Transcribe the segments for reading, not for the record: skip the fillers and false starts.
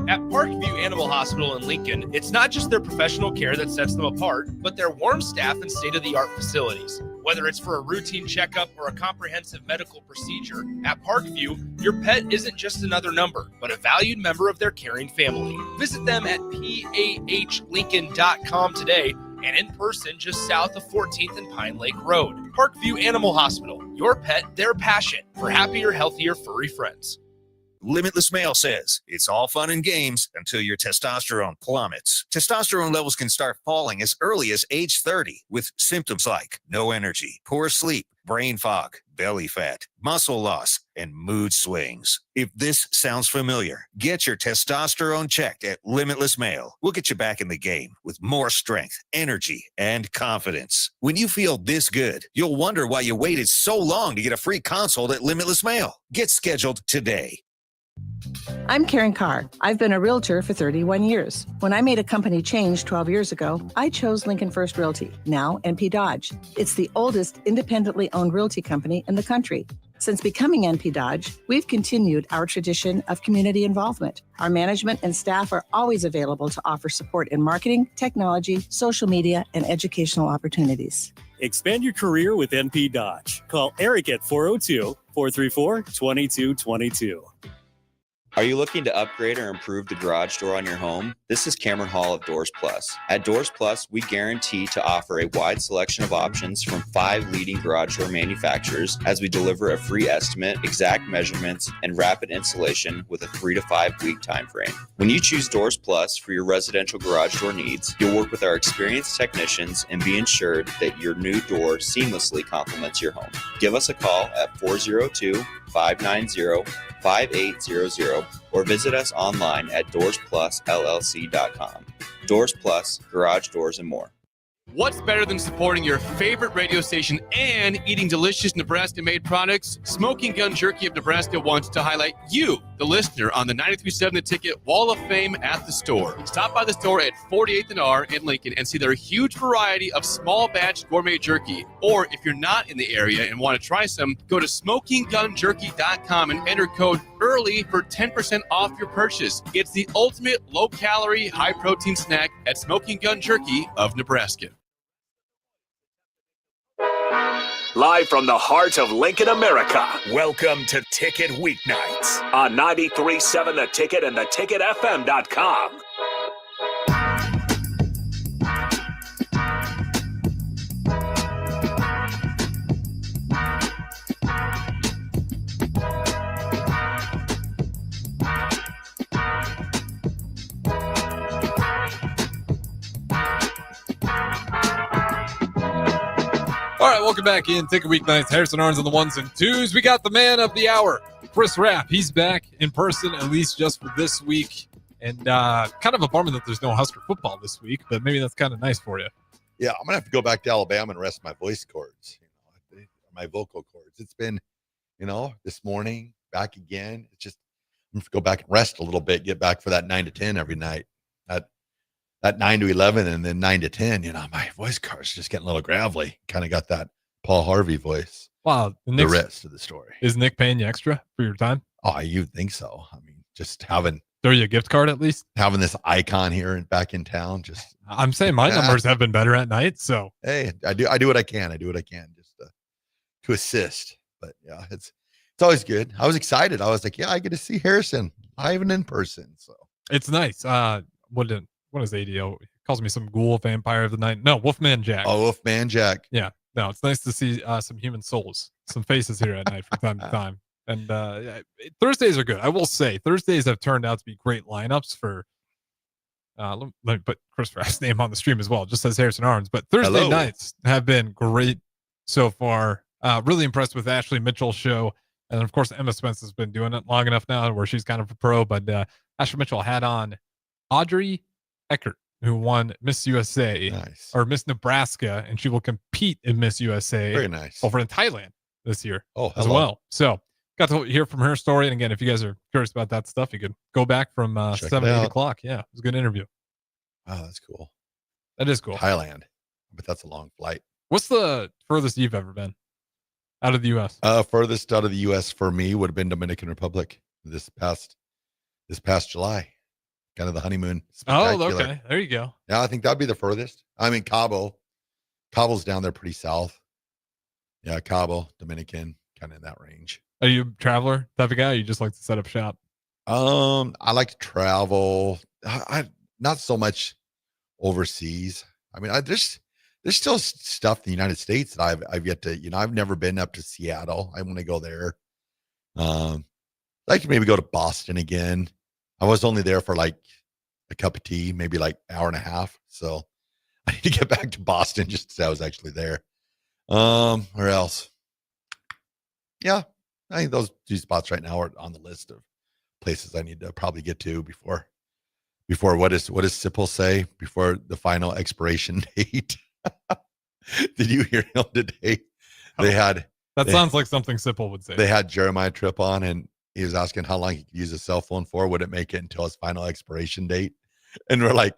At Parkview Animal Hospital in Lincoln, it's not just their professional care that sets them apart, but their warm staff and state-of-the-art facilities. Whether it's for a routine checkup or a comprehensive medical procedure, at Parkview, your pet isn't just another number, but a valued member of their caring family. Visit them at pahlincoln.com today and in person just south of 14th and Pine Lake Road. Parkview Animal Hospital, your pet, their passion for happier, healthier, furry friends. Limitless Male says it's all fun and games until your testosterone plummets. Testosterone levels can start falling as early as age 30 with symptoms like no energy, poor sleep, brain fog, belly fat, muscle loss, and mood swings. If this sounds familiar, get your testosterone checked at Limitless Male. We'll get you back in the game with more strength, energy, and confidence. When you feel this good, you'll wonder why you waited so long to get a free consult at Limitless Male. Get scheduled today. I'm Karen Carr. I've been a realtor for 31 years. When I made a company change 12 years ago, I chose Lincoln First Realty, now NP Dodge. It's the oldest independently owned realty company in the country. Since becoming NP Dodge, we've continued our tradition of community involvement. Our management and staff are always available to offer support in marketing, technology, social media, and educational opportunities. Expand your career with NP Dodge. Call Eric at 402-434-2222. Are you looking to upgrade or improve the garage door on your home? This is Cameron Hall of Doors Plus. At Doors Plus, we guarantee to offer a wide selection of options from 5 leading garage door manufacturers as we deliver a free estimate, exact measurements, and rapid installation with a 3 to 5 week time frame. When you choose Doors Plus for your residential garage door needs, you'll work with our experienced technicians and be ensured that your new door seamlessly complements your home. Give us a call at 402-590-5800 or visit us online at doorsplusllc.com. Doors Plus, garage doors and more. What's better than supporting your favorite radio station and eating delicious Nebraska-made products? Smoking Gun Jerky of Nebraska wants to highlight you, the listener, on the 93.7 The Ticket Wall of Fame at the store. Stop by the store at 48th and R in Lincoln and see their huge variety of small batch gourmet jerky. Or if you're not in the area and want to try some, go to smokinggunjerky.com and enter code EARLY for 10% off your purchase. It's the ultimate low-calorie, high-protein snack at Smoking Gun Jerky of Nebraska. Live from the heart of Lincoln, America. Welcome to Ticket Weeknights On 93.7 The Ticket and theticketfm.com. All right, welcome back in Ticket Weeknights. Harrison Arns on the ones and twos. We got the man of the hour, Chris Raff. He's back in person, at least just for this week. And kind of a bummer that there's no Husker football this week, but maybe that's kind of nice for you. Yeah, I'm going to have to go back to Alabama and rest my voice cords, my vocal cords. It's been, this morning, back again. It's just, I'm going to go back and rest a little bit, get back for that 9 to 10 every night. That 9 to 11 and then 9 to 10, my voice card's just getting a little gravelly. Kind of got that Paul Harvey voice. Wow. The rest of the story. Is Nick paying you extra for your time? Oh, you'd think so. I mean, just having. Throw you a gift card at least? Having this icon here and back in town. I'm saying my numbers have been better at night. So, hey, I do what I can. I do what I can just to assist. But yeah, it's always good. I was excited. I was like, yeah, I get to see Harrison live and in person. So it's nice. What is ADO? He calls me some ghoul vampire of the night. No, Wolfman Jack. Oh, Wolfman Jack. Yeah. No, it's nice to see some human souls, some faces here at night from time to time. And Thursdays are good. I will say Thursdays have turned out to be great lineups for. Let me put Chris Raff's name on the stream as well. It just says Harrison Arns. But Thursday nights have been great so far. Really impressed with Ashley Mitchell's show. And of course, Emma Spence has been doing it long enough now where she's kind of a pro. But Ashley Mitchell had on Audrey Eckert, who won Miss USA or Miss Nebraska, and she will compete in Miss USA. Very nice. Over in Thailand this year as well. So got to hear from her story. And again, if you guys are curious about that stuff, you could go back from 7 to 8 o'clock. Yeah, it was a good interview. Wow, that's cool. That is cool. Thailand, but that's a long flight. What's the furthest you've ever been out of the U.S.? Furthest out of the U.S. for me would have been Dominican Republic this past July. kind of the honeymoon. Oh, Spectacular. okay. There you go. Yeah, I think that'd be the furthest. I mean, Cabo's down there pretty south. Yeah, Cabo, Dominican, kind of in that range. Are you a traveler type of guy? Or you just like to set up shop? I like to travel. I not so much overseas. I mean, there's still stuff in the United States that I've yet to, I've never been up to Seattle. I want to go there. I'd like to maybe go to Boston again. I was only there for like a cup of tea, maybe like an hour and a half. So I need to get back to Boston just to say I was actually there. Where else? Yeah, I think those two spots right now are on the list of places I need to probably get to before what does Sipple say before the final expiration date? Did you hear him today? That sounds like something Sipple would say. They had Jeremiah Tripp on, and he was asking how long he could use a cell phone for. Would it make it until his final expiration date? And we're like,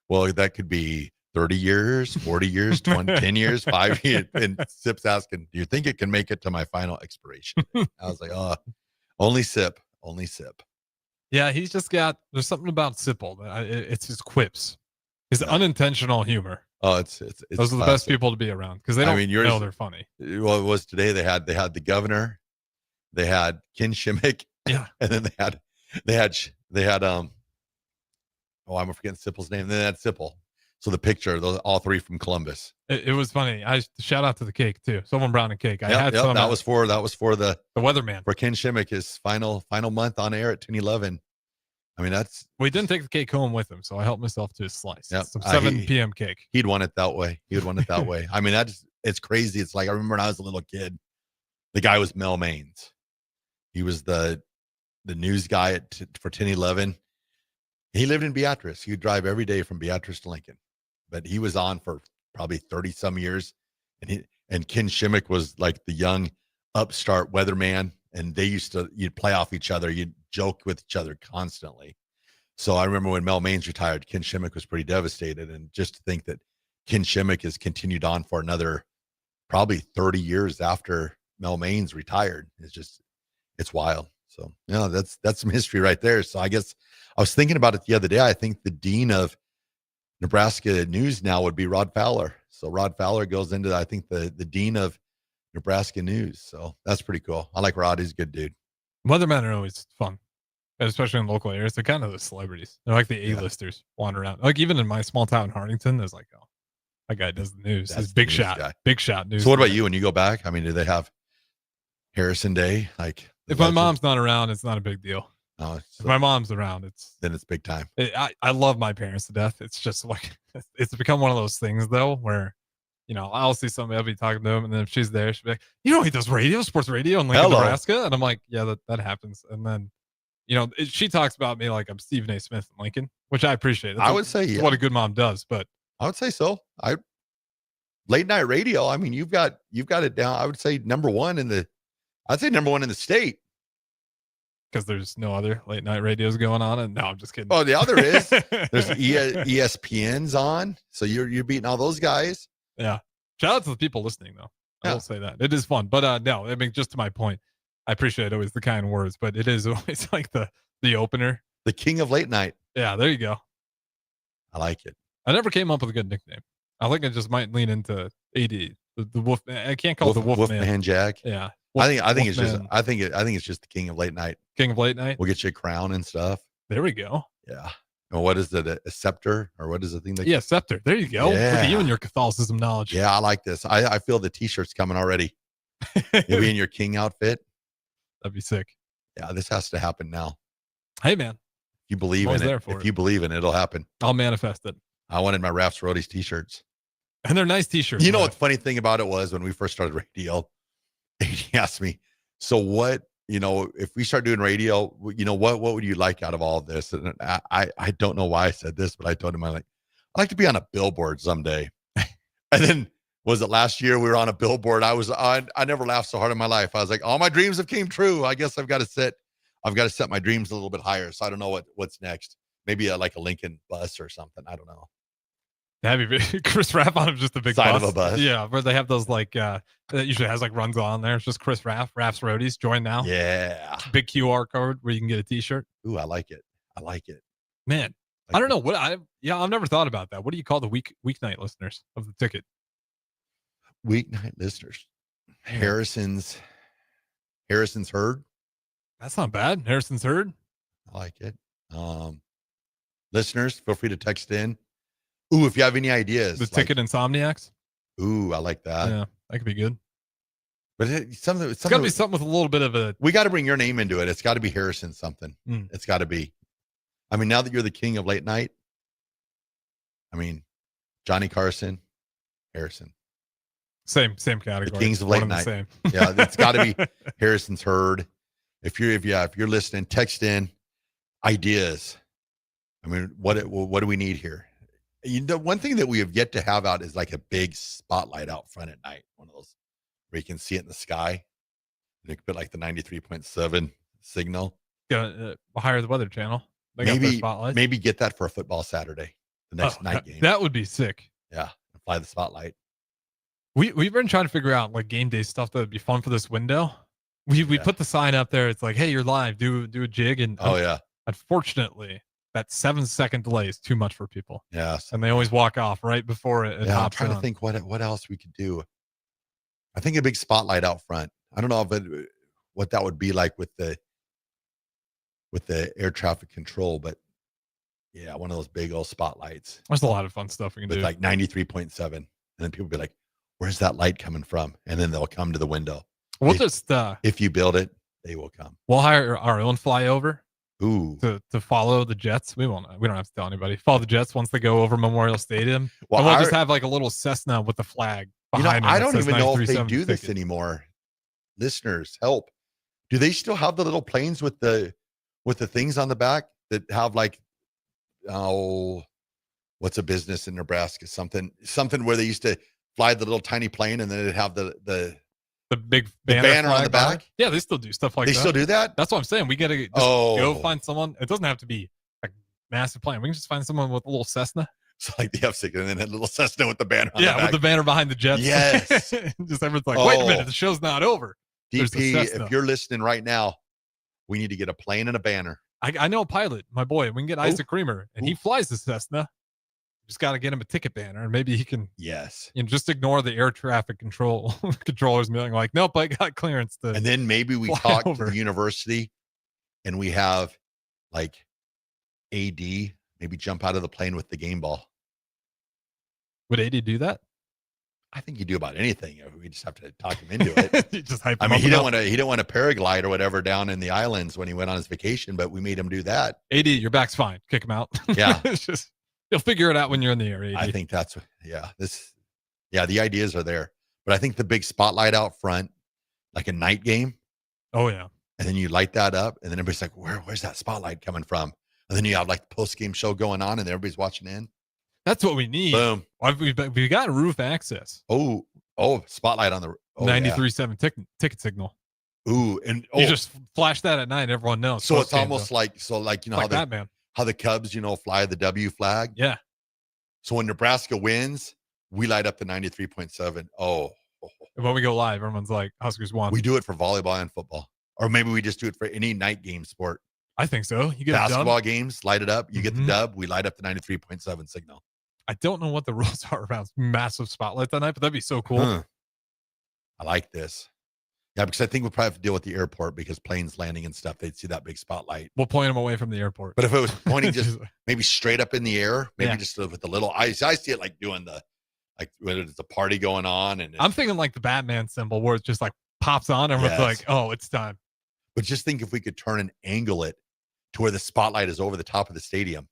well, that could be 30 years, 40 years, 10 years, 5 years. And Sip's asking, do you think it can make it to my final expiration date? I was like, oh, only Sip. Yeah, he's just got, there's something about Sipple that it's his quips, his unintentional humor. Oh, it's those are the best people to be around because they don't know they're funny. Well, it was today. They had the governor, they had Ken Shimmick, yeah, and then they had I'm forgetting Sipple's name. And then they had Sipple. So the picture, those all three from Columbus. It was funny. I shout out to the cake too. Someone brought a cake. I had some. That was for the weatherman for Ken Shimmick, his final month on air at 10:11. I mean, we didn't take the cake home with him, so I helped myself to a slice. Yep. Some 7 p.m. cake. He'd want it that way. I mean, it's crazy. It's like I remember when I was a little kid. The guy was Mel Maines. He was the news guy for 10:11. He lived in Beatrice. He would drive every day from Beatrice to Lincoln, but he was on for probably 30 some years. And Ken Shimmick was like the young upstart weatherman. And you'd play off each other. You'd joke with each other constantly. So I remember when Mel Maines retired, Ken Shimmick was pretty devastated. And just to think that Ken Shimmick has continued on for another probably 30 years after Mel Maines retired it's wild. So, yeah, that's some history right there. So I guess I was thinking about it the other day. I think the dean of Nebraska News now would be Rod Fowler. So Rod Fowler goes into, I think, the dean of Nebraska News. So that's pretty cool. I like Rod. He's a good dude. Weathermen are always fun, especially in local areas. They're kind of the celebrities. They're like the A-listers wander around. Like even in my small town, Hartington, there's like, oh, that guy does the news. He's big shot, guy. Big shot news. So what about you when you go back? I mean, do they have Harrison Day? Like if my mom's not around, it's not a big deal. No, if my mom's around, then it's big time. I love my parents to death. It's just like it's become one of those things though where I'll see somebody, I'll be talking to them, and then if she's there, she'll be like, he does sports radio in Lincoln, Nebraska, and I'm like, yeah, that happens. And then, she talks about me like I'm Stephen A. Smith in Lincoln, which I appreciate. I would say, yeah, what a good mom does. But I would say so. Late night radio. I mean, you've got it down. I would say number one in the state. Because there's no other late night radios going on, and no, I'm just kidding. Oh, the other is there's ESPN's on, so you're beating all those guys. Yeah. Shout out to the people listening, though. I will say that. It is fun. But no, I mean, just to my point, I appreciate always the kind words, but it is always like the opener. The king of late night. Yeah, there you go. I like it. I never came up with a good nickname. I think I just might lean into AD. The Wolf. I can't call it the Wolfman Jack. Yeah. I think it's just the king of late night. King of late night. We'll get you a crown and stuff. There we go. Yeah. And what is it? A scepter, or what is the thing that? Yeah, scepter. There you go. Yeah. Look at you and your Catholicism knowledge. Yeah, I like this. I feel the t-shirt's coming already. You'll be in your king outfit. That'd be sick. Yeah, this has to happen now. Hey, man. If you believe in it, you believe in it, it'll happen. I'll manifest it. I wanted my Raff's Roadies t-shirts. And they're nice t-shirts. You know what the funny thing about it was when we first started radio, he asked me, so what, if we start doing radio, what would you like out of all of this? And I don't know why I said this, but I told him, I'd like to be on a billboard someday. And then was it last year we were on a billboard? I never laughed so hard in my life. I was like, all my dreams have came true. I guess I've got to set my dreams a little bit higher. So I don't know what's next. Maybe like a Lincoln bus or something. I don't know. That'd be Chris Raff on just a big side bus. of a bus. Yeah, where they have those like that usually has like runs on there. It's just Chris Raff's Roadies. Join now. Yeah. Big QR code where you can get a t-shirt. Ooh, I like it. Man, I don't know what I've never thought about that. What do you call the weeknight listeners of the ticket? Weeknight listeners. Harrison's herd. That's not bad. Harrison's herd. I like it. Listeners, feel free to text in. Ooh, if you have any ideas. The ticket insomniacs. Ooh, I like that. Yeah, that could be good. But it's got to be something with a little bit of a. We got to bring your name into it. It's got to be Harrison something. It's got to be. I mean, now that you're the king of late night, I mean, Johnny Carson, Harrison. Same category. The kings of late night. Same. Yeah, it's got to be Harrison's herd. If you're listening, text in ideas. I mean, what do we need here? One thing that we have yet to have out is like a big spotlight out front at night. One of those where you can see it in the sky. And you can put like the 93.7 signal. Yeah, hire the Weather Channel. Maybe get that for a football Saturday, the next night game. That would be sick. Yeah, and fly the spotlight. We've been trying to figure out like game day stuff that would be fun for this window. We put the sign up there. It's like, hey, you're live. Do a jig. And unfortunately, that 7-second delay is too much for people. Yes, and they always walk off right before it. I'm trying to think what else we could do. I think a big spotlight out front. I don't know what that would be like with the air traffic control, but yeah, one of those big old spotlights. There's a lot of fun stuff we can do. With like 93.7, and then people be like, "Where's that light coming from?" And then they'll come to the window. We'll if you build it, they will come. We'll hire our own flyover. Ooh, to follow the Jets. We don't have to tell anybody. Follow the Jets once they go over Memorial Stadium. Well, we'll just have like a little Cessna with the flag behind it. I don't even know if they do this anymore. Listeners, help. Do they still have the little planes with the things on the back that have like, what's a business in Nebraska? Something where they used to fly the little tiny plane and then it'd have the big banner on the back. Yeah, they still do stuff like that. They still do that? That's what I'm saying. We got to go find someone. It doesn't have to be a massive plane. We can just find someone with a little Cessna. So like the F6 and then a little Cessna with the banner on the back. With the banner behind the Jets. Yes. Just everyone's like, wait a minute, the show's not over. DP, if you're listening right now, we need to get a plane and a banner. I know a pilot, my boy. We can get Isaac Creamer, and he flies the Cessna. Just got to get him a ticket banner, and maybe he can. Yes. Just ignore the air traffic controllers being like, nope, I got clearance to. And then maybe we talk to the university, and we have like AD maybe jump out of the plane with the game ball. Would AD do that? I think you do about anything. We just have to talk him into it. You just hype him I mean, up he didn't want to paraglide or whatever down in the islands when he went on his vacation, but we made him do that. AD, your back's fine. Kick him out. Yeah. It's just you'll figure it out when you're in the air. AD. I think the ideas are there, but I think the big spotlight out front, like a night game. Oh yeah. And then you light that up, and then everybody's like, where's that spotlight coming from? And then you have like the post game show going on, and everybody's watching in. That's what we need. Boom. We got roof access. Oh, spotlight on the 93.7 ticket signal. Ooh, and you just flash that at night. Everyone knows. So it's almost like you know like how the Cubs fly the W flag. Yeah. So when Nebraska wins, we light up the 93.7. Oh. And when we go live, everyone's like, Huskers won. We do it for volleyball and football, or maybe we just do it for any night game sport. I think so. You get basketball games, light it up. You get the dub. We light up the 93.7 signal. I don't know what the rules are around massive spotlight that night, but that'd be so cool. I like this. Yeah, because I think we'll probably have to deal with the airport because planes landing and stuff, they'd see that big spotlight. We'll point them away from the airport. But if it was pointing just maybe straight up in the air, maybe just with the little eyes, I see it like doing when it's a party going on. And I'm thinking like the Batman symbol where it just like pops on and it's like, oh, it's time. But just think if we could turn and angle it to where the spotlight is over the top of the stadium.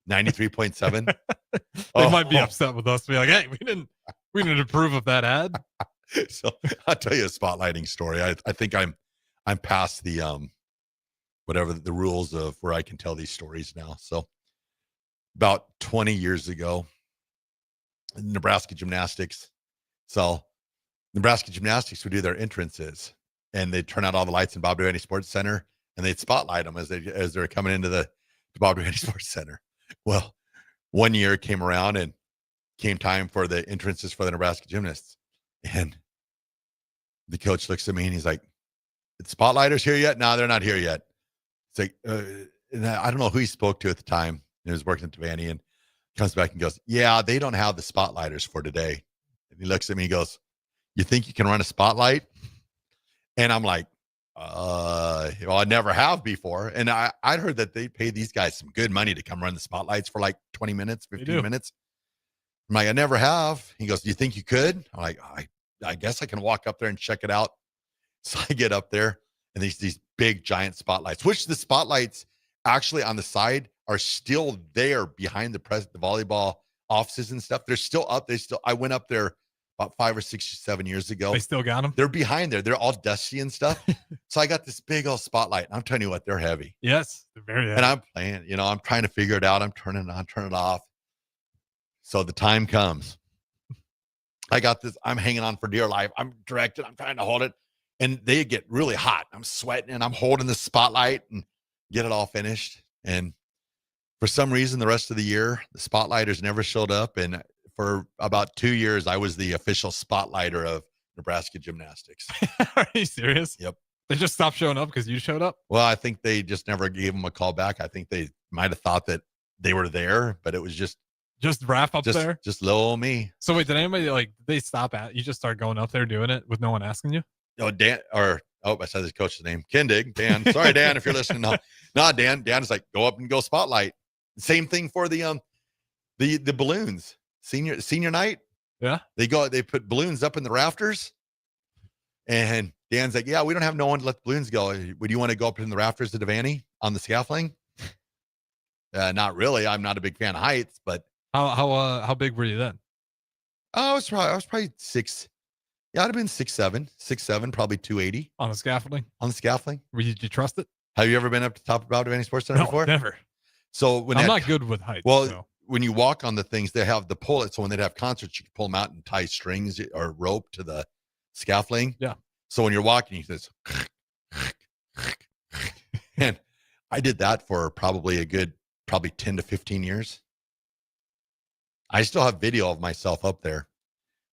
93.7. They might be upset with us. Be like, hey, we didn't approve of that ad. So I'll tell you a spotlighting story. I think I'm past the whatever the rules of where I can tell these stories now. So about 20 years ago, Nebraska Gymnastics. So Nebraska Gymnastics would do their entrances, and they'd turn out all the lights in Bob Devaney Sports Center, and they'd spotlight them as they're coming into the Bob Devaney Sports Center. Well, one year came around and came time for the entrances for the Nebraska gymnasts. And the coach looks at me and he's like, "The spotlighters here yet?" No, they're not here yet. It's like, and I don't know who he spoke to at the time. he was working at Devaney, and comes back and goes, "Yeah, they don't have the spotlighters for today." And he looks at me and goes, "You think you can run a spotlight?" And I'm like, well, I never have before. And I'd heard that they pay these guys some good money to come run the spotlights for like 20 minutes, 15 minutes. I'm like, I never have. He goes, "Do you think you could?" I'm like, I guess I can walk up there and check it out. So I get up there, and these big giant spotlights, which the spotlights actually on the side are still there behind the volleyball offices and stuff. They're still up. I went up there about 5 or 6 or 7 years ago. They still got them? They're behind there. They're all dusty and stuff. So I got this big old spotlight. And I'm telling you what, they're heavy. Yes, they're very heavy. And I'm playing, I'm trying to figure it out. I'm turning it on, turning it off. So the time comes. I got this. I'm hanging on for dear life. I'm directed. I'm trying to hold it. And they get really hot. I'm sweating, and I'm holding the spotlight and get it all finished. And for some reason, the rest of the year, the spotlighters never showed up. And for about 2 years, I was the official spotlighter of Nebraska gymnastics. Are you serious? Yep. They just stopped showing up because you showed up? Well, I think they just never gave them a call back. I think they might have thought that they were there, but it was just Raff up there? Just little old me. So wait, did anybody did they stop at you? Just start going up there doing it with no one asking you? Dan, I said his coach's name, Kindig. Dan. Sorry, Dan, if you're listening. No, Dan. Dan is like, go up and go spotlight. Same thing for the balloons. Senior night. Yeah. They put balloons up in the rafters. And Dan's like, yeah, we don't have no one to let the balloons go. Would you want to go up in the rafters to Devaney on the scaffolding? Not really. I'm not a big fan of heights, but how big were you then? I was probably 6. Yeah, I'd have been 6'7", probably 280 on the scaffolding. Did you trust it? Have you ever been up to top of Devaney Sports Center before? Never. So I'm not good with heights. Well, so. When you walk on the things, they have the pull it. So when they'd have concerts, you can pull them out and tie strings or rope to the scaffolding. Yeah. So when you're walking, you just, and I did that for probably 10 to 15 years. I still have video of myself up there.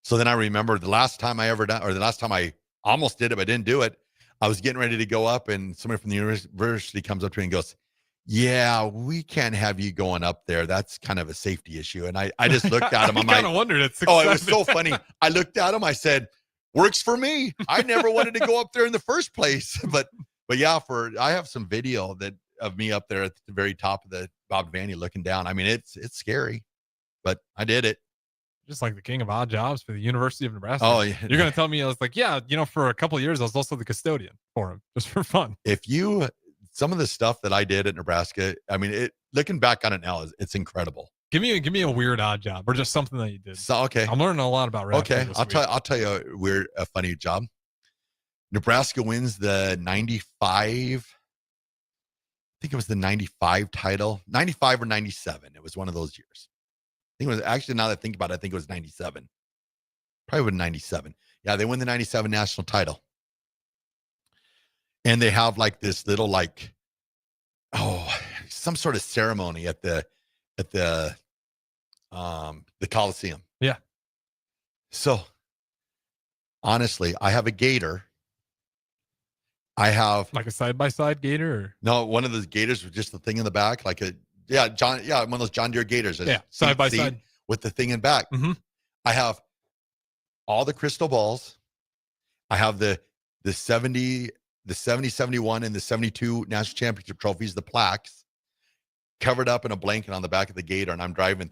So then I remember the last time I almost did it, but I didn't do it. I was getting ready to go up, and somebody from the university comes up to me and goes, "Yeah, we can't have you going up there. That's kind of a safety issue." And I just looked at him. I'm kind of wondered. It was so funny. I looked at him. I said, "Works for me. I never wanted to go up there in the first place." But yeah, I have some video of me up there at the very top of the Bob Devaney looking down. I mean, it's scary, but I did it. Just like the king of odd jobs for the University of Nebraska. Oh, yeah. You're going to tell me I was like, yeah, for a couple of years, I was also the custodian for him just for fun. Some of the stuff that I did at Nebraska, I mean, looking back on it now, it's incredible. Give me a weird odd job or just something that you did. So, okay. I'm learning a lot about Raff. Okay. I'll tell you a funny job. Nebraska wins the 95. I think it was the 95 title, 95 or 97. It was one of those years. I think it was actually, now that I think about it, I think it was 97. Probably was 97. Yeah, they win the 97 national title. And they have like this little some sort of ceremony at the Coliseum. Yeah. So honestly, I have a gator. I have like a side-by-side gator or? No, one of those gators with just the thing in the back, one of those John Deere gators. Yeah, side by side with the thing in back. Mm-hmm. I have all the crystal balls. I have the 70, 71, and the 72 national championship trophies, the plaques, covered up in a blanket on the back of the gator, and I'm driving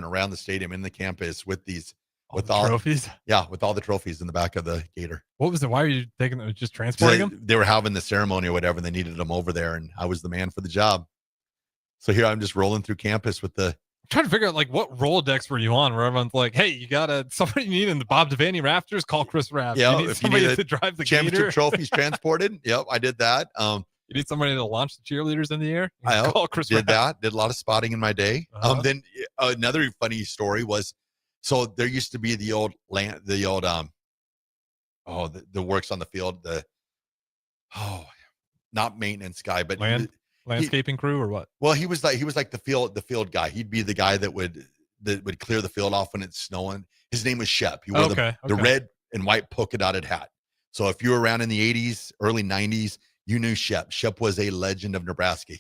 around the stadium in the campus with these all trophies. Yeah, with all the trophies in the back of the gator. What was it? Why are you taking them? Just transporting them? They were having the ceremony or whatever, and they needed them over there, and I was the man for the job. So here I'm just rolling through campus with I'm trying to figure out what Rolodex were you on where everyone's like, hey, you got somebody you need in the Bob Devaney rafters, call Chris Raff. Yeah, you need somebody to drive the championship gator. trophies transported. Yep, I did that. You need somebody to launch the cheerleaders in the air. I call Chris did Raff. that. Did a lot of spotting in my day. Then another funny story was, so there used to be the works on the field, not maintenance guy, but landscaping crew or what? Well, he was like the field guy. He'd be the guy that would clear the field off when it's snowing. His name was Shep. He wore the red and white polka dotted hat. So if you were around in the 80s, early 90s, you knew Shep. Shep was a legend of Nebraska.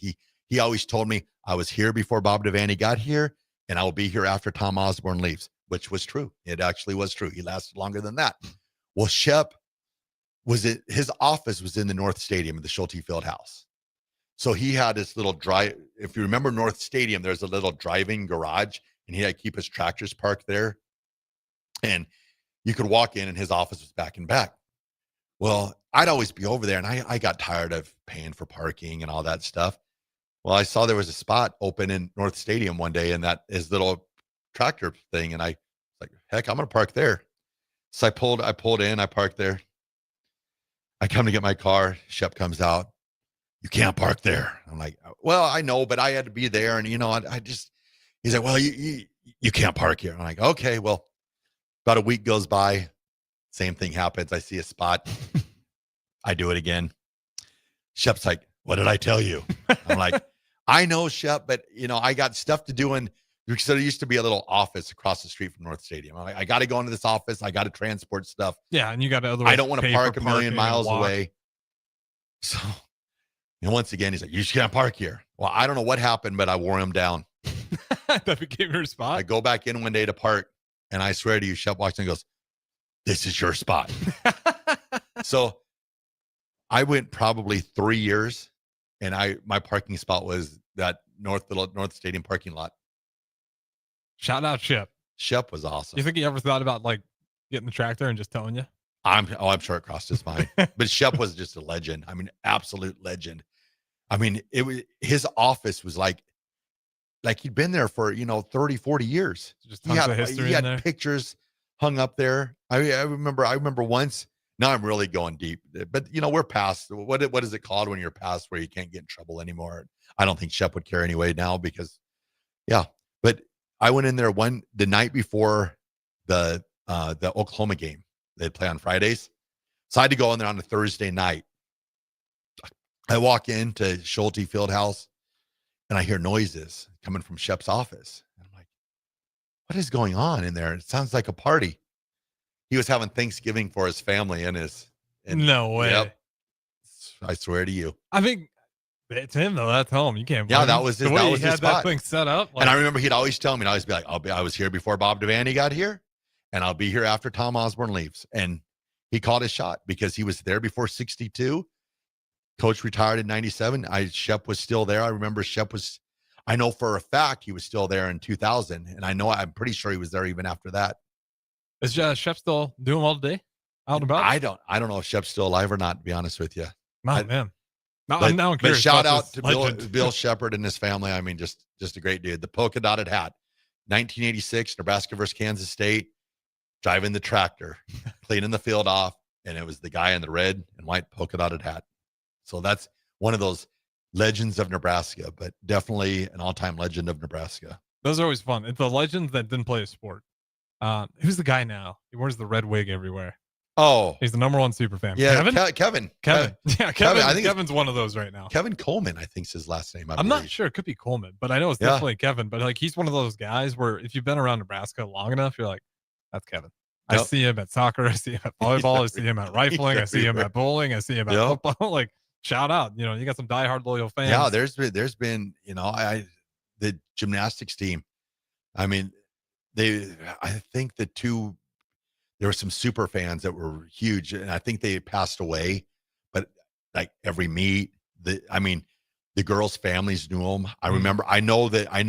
He always told me I was here before Bob Devaney got here, and I will be here after Tom Osborne leaves, which was true. It actually was true. He lasted longer than that. Well, Shep his office was in the North Stadium at the Schulte Field House. So he had this little drive. If you remember North Stadium, there's a little driving garage, and he had to keep his tractors parked there. And you could walk in, and his office was back and back. Well, I'd always be over there, and I got tired of paying for parking and all that stuff. Well, I saw there was a spot open in North Stadium one day, and that is little tractor thing, and I was like, heck, I'm gonna park there. So I pulled in, I parked there. I come to get my car. Shep comes out. You can't park there. I'm like, well, I know, but I had to be there, and he's like, well, you can't park here. I'm like, okay, well, about a week goes by, same thing happens. I see a spot. I do it again. Shep's like, what did I tell you? I'm like, I know, Shep, but I got stuff to do. And because there used to be a little office across the street from North Stadium. I'm like, I got to go into this office. I got to transport stuff. Yeah, and you got to. I don't want to park a million miles away. So, once again, he's like, you just can't park here. Well, I don't know what happened, but I wore him down. That became your spot. I go back in one day to park, and I swear to you, Shep walks in and goes, this is your spot. So I went probably 3 years, and my parking spot was that North Stadium parking lot. Shout out Shep. Shep was awesome. You think he ever thought about like getting the tractor and just telling you? I'm sure it crossed his mind. But Shep was just a legend. I mean, absolute legend. I mean, his office was like he'd been there for 30, 40 years. Just tons of history. He had there. pictures hung up there. I remember once. Now I'm really going deep, but we're past what is it called when you're past where you can't get in trouble anymore. I don't think Shep would care anyway now because, yeah. But I went in there the night before the Oklahoma game. They'd play on Fridays, so I had to go in there on a Thursday night. I walk into Schulte Fieldhouse, and I hear noises coming from Shep's office. And I'm like, what is going on in there? It sounds like a party. He was having Thanksgiving for his family and no way. Yep, I swear to you. I think it's him though. That's home. You can't. Yeah, that was his. That was he his had spot. That thing set up. And I remember he'd always tell me, and I always be like, I was here before Bob Devaney got here, and I'll be here after Tom Osborne leaves. And he called his shot because he was there before 62. Coach retired in 97. Shep was still there. I remember I know for a fact he was still there in 2000. And I'm pretty sure he was there even after that. Is Shep still doing well today? Out and about? I don't know if Shep's still alive or not, to be honest with you. Man. Now But, I'm curious. Shout out to Bill Shepard and his family. I mean, just a great dude. The polka dotted hat. 1986, Nebraska versus Kansas State. Driving the tractor, cleaning the field off. And it was the guy in the red and white polka dotted hat. So that's one of those legends of Nebraska, but definitely an all-time legend of Nebraska. Those are always fun. It's the legends that didn't play a sport. Who's the guy now? He wears the red wig everywhere. Oh, he's the number one super fan. Yeah, Kevin. Kevin. Yeah, Kevin. I think Kevin's one of those right now. Kevin Coleman, I think, is his last name. I'm not sure. It could be Coleman, but I know it's definitely Kevin. But like, he's one of those guys where if you've been around Nebraska long enough, you're like, that's Kevin. Yep. I see him at soccer. I see him at volleyball. I see him at rifling. I see him at bowling. I see him at football. Like, shout out. You got some diehard loyal fans. Yeah, there's been the gymnastics team. I mean, I think there were some super fans that were huge, and I think they passed away. But like every meet, the girls' families knew him. I remember. I know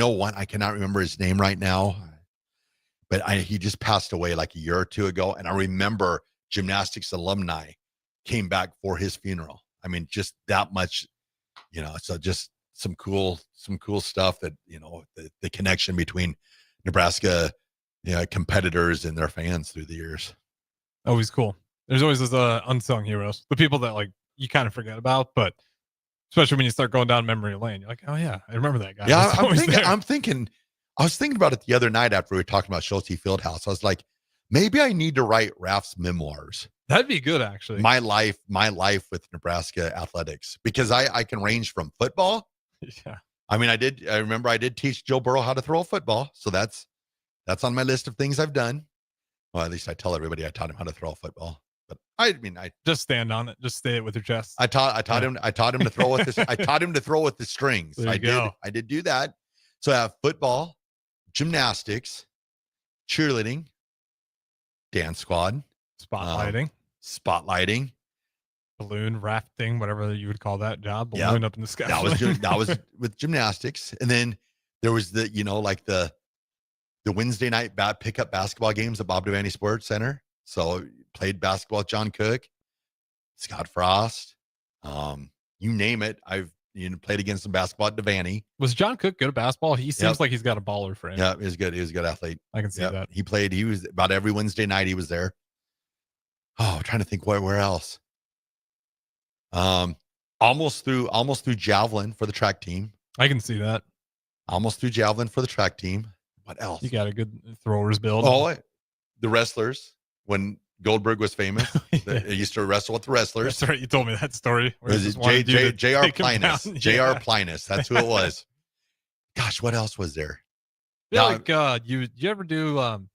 one. I cannot remember his name right now, but he just passed away like a year or two ago. And I remember gymnastics alumni came back for his funeral. I mean, just that much, So just some cool stuff that the connection between Nebraska, competitors and their fans through the years. Always cool. There's always those unsung heroes, the people that like you kind of forget about, but especially when you start going down memory lane, you're like, oh yeah, I remember that guy. Yeah, I was thinking about it the other night after we were talking about Schulte Fieldhouse. I was like, maybe I need to write Raff's memoirs. That'd be good, actually. My life with Nebraska athletics, because I can range from football. Yeah. I mean, I remember I did teach Joe Burrow how to throw a football. So that's on my list of things I've done. Well, at least I tell everybody I taught him how to throw a football, but I mean, I Just stand on it. Just stay it with your chest. I taught him to throw with this. I taught him to throw with the strings. There you go. I did do that. So I have football, gymnastics, cheerleading, dance squad, spotlighting, balloon rafting, whatever you would call that job. Yeah. Balloon up in the sky. That was with gymnastics, and then there was the like the Wednesday night pickup basketball games at Bob Devaney Sports Center. So played basketball with John Cook, Scott Frost, you name it. I've played against some basketball at Devaney. Was John Cook good at basketball? He seems like he's got a baller frame. Yeah, he was good. He was a good athlete. I can see that. He played. He was about every Wednesday night. He was there. Oh, I'm trying to think where else. Almost through javelin for the track team. I can see that. Almost through javelin for the track team. What else? You got a good throwers build. Oh, the wrestlers. When Goldberg was famous, he used to wrestle with the wrestlers. That's right. You told me that story. Was it J.R. Plinus? J.R. Plinus. That's who it was. Gosh, what else was there? Yeah, you ever do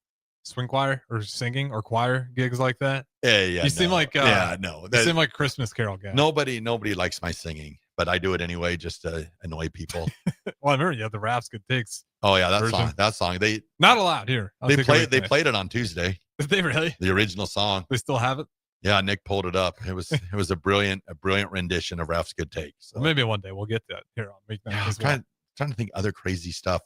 swing choir or singing or choir gigs like that? Yeah. You seem like no. You seem like a Christmas Carol guy. Nobody likes my singing, but I do it anyway just to annoy people. Well, I remember you had the Raff's Good Takes. Oh yeah, that song. They not allowed here. They played it on Tuesday. Did they really? The original song. They still have it? Yeah, Nick pulled it up. It was a brilliant rendition of Raff's Good Takes. So. Well, maybe one day we'll get that here on Weeknight. Yeah, I'm trying to think other crazy stuff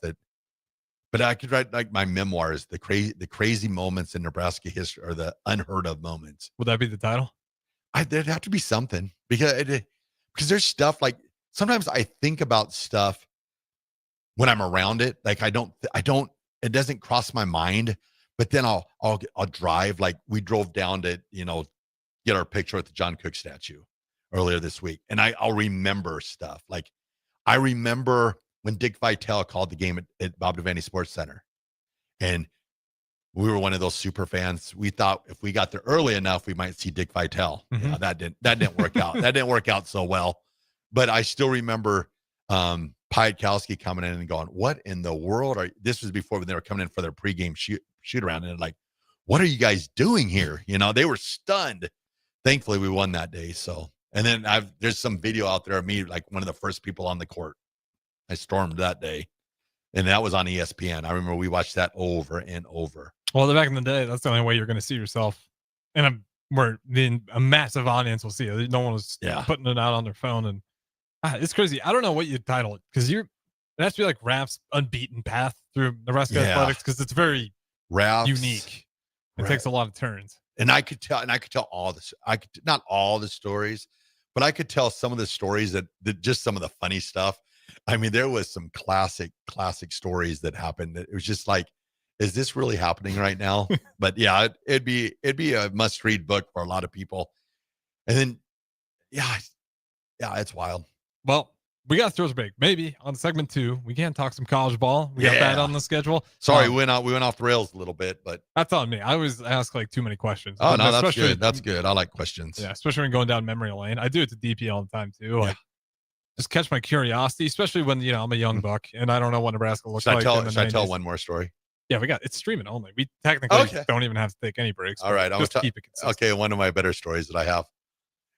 but I could write like my memoirs, the crazy moments in Nebraska history, or the unheard of moments. Would that be the title? There'd have to be something because there's stuff like sometimes I think about stuff when I'm around it. Like I don't, it doesn't cross my mind, but then I'll drive. Like we drove down to, get our picture at the John Cook statue earlier this week. And I'll remember stuff. Like I remember when Dick Vitale called the game at Bob Devaney Sports Center, and we were one of those super fans. We thought if we got there early enough, we might see Dick Vitale. Mm-hmm. Yeah, that didn't work out. That didn't work out so well. But I still remember Piatkowski coming in and going, "What in the world are?" This was before when they were coming in for their pregame shoot around, and like, "What are you guys doing here?" They were stunned. Thankfully, we won that day. So, and then there's some video out there of me, like one of the first people on the court. I stormed that day, and that was on ESPN. I remember we watched that over and over. Well, back in the day, that's the only way you're going to see yourself, and where a massive audience will see it. No one was putting it out on their phone, and it's crazy. I don't know what you'd title it because it has to be like Raff's unbeaten path through Nebraska athletics because it's very unique. It takes a lot of turns. And I could tell all this. Not all the stories, but I could tell some of the stories that just some of the funny stuff. I mean, there was some classic stories that happened. It was just like, is this really happening right now? But yeah, it'd be a must read book for a lot of people. And then, yeah, it's wild. Well, we got to throw us a break. Maybe on segment 2, we can talk some college ball. We got that on the schedule. Sorry, we went off the rails a little bit, but that's on me. I always ask like too many questions. Oh no, that's good. That's good. I like questions. Yeah, especially when going down memory lane. I do it to DP all the time too. Like, just catch my curiosity, especially when I'm a young buck and I don't know what Nebraska looks like. Should I tell one more story? Yeah, it's streaming only. We technically don't even have to take any breaks. All right, just keep it consistent. Okay, one of my better stories that I have.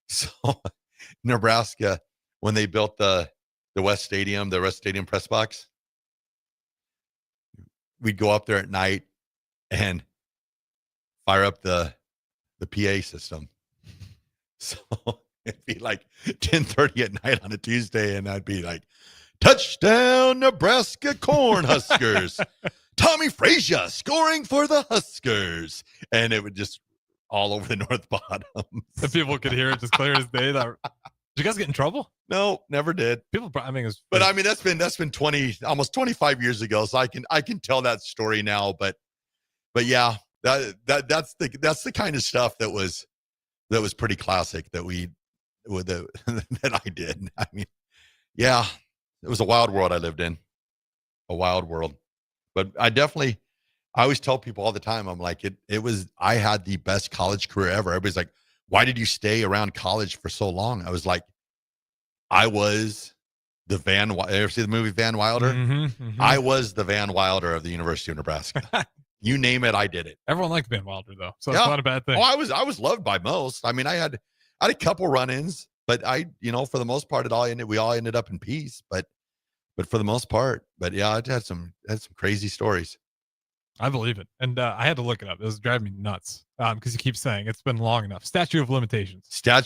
So, Nebraska, when they built the West Stadium press box, we'd go up there at night and fire up the PA system. So it'd be like 10:30 at night on a Tuesday, and I'd be like, "Touchdown, Nebraska Cornhuskers! Tommy Frazier scoring for the Huskers," and it would just all over the North Bottom. The people could hear it just clear as day. Did you guys get in trouble? No, never did. People, I mean, that's been almost 25 years ago, so I can tell that story now. But yeah, that's the kind of stuff that was pretty classic that that I did. I mean, yeah, it was a wild world I lived in, a wild world. But I always tell people all the time, I'm like, I had the best college career ever. Everybody's like, why did you stay around college for so long? I was like, I was the ever see the movie Van Wilder? Mm-hmm. I was the Van Wilder of the University of Nebraska. You name it, I did it. Everyone liked Van Wilder though, so it's not a bad thing. Oh, I was loved by most. I mean, I had a couple run-ins, but for the most part, we all ended up in peace. But for the most part, yeah, I had some crazy stories. I believe it, and I had to look it up. It was driving me nuts because you keep saying it's been long enough. Statute of limitations. Yeah.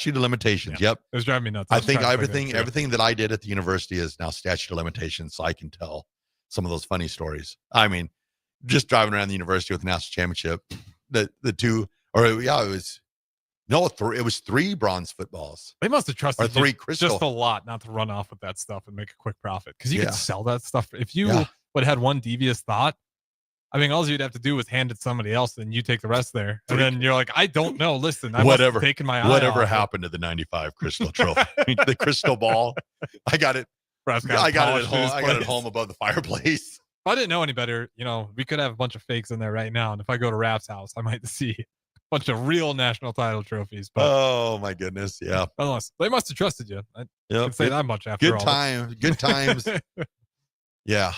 Yep. It was driving me nuts. I think everything that I did at the university is now statute of limitations, so I can tell some of those funny stories. I mean, just driving around the university with the national championship, it was 3 bronze footballs. They must have trusted or 3 crystal. Just a lot not to run off with that stuff and make a quick profit because you could sell that stuff if you would had one devious thought. I mean, all you'd have to do was hand it to somebody else, and you take the rest there. And then you're like, I don't know. Listen, I must have taken my eye whatever off happened to the 95 crystal trophy? The crystal ball. I got it. I got it at home. I got it at home above the fireplace. If I didn't know any better, we could have a bunch of fakes in there right now. And if I go to Raff's house, I might see a bunch of real national title trophies. But oh my goodness, yeah. Unless they must have trusted you. I can say that much after all. Good times. Yeah.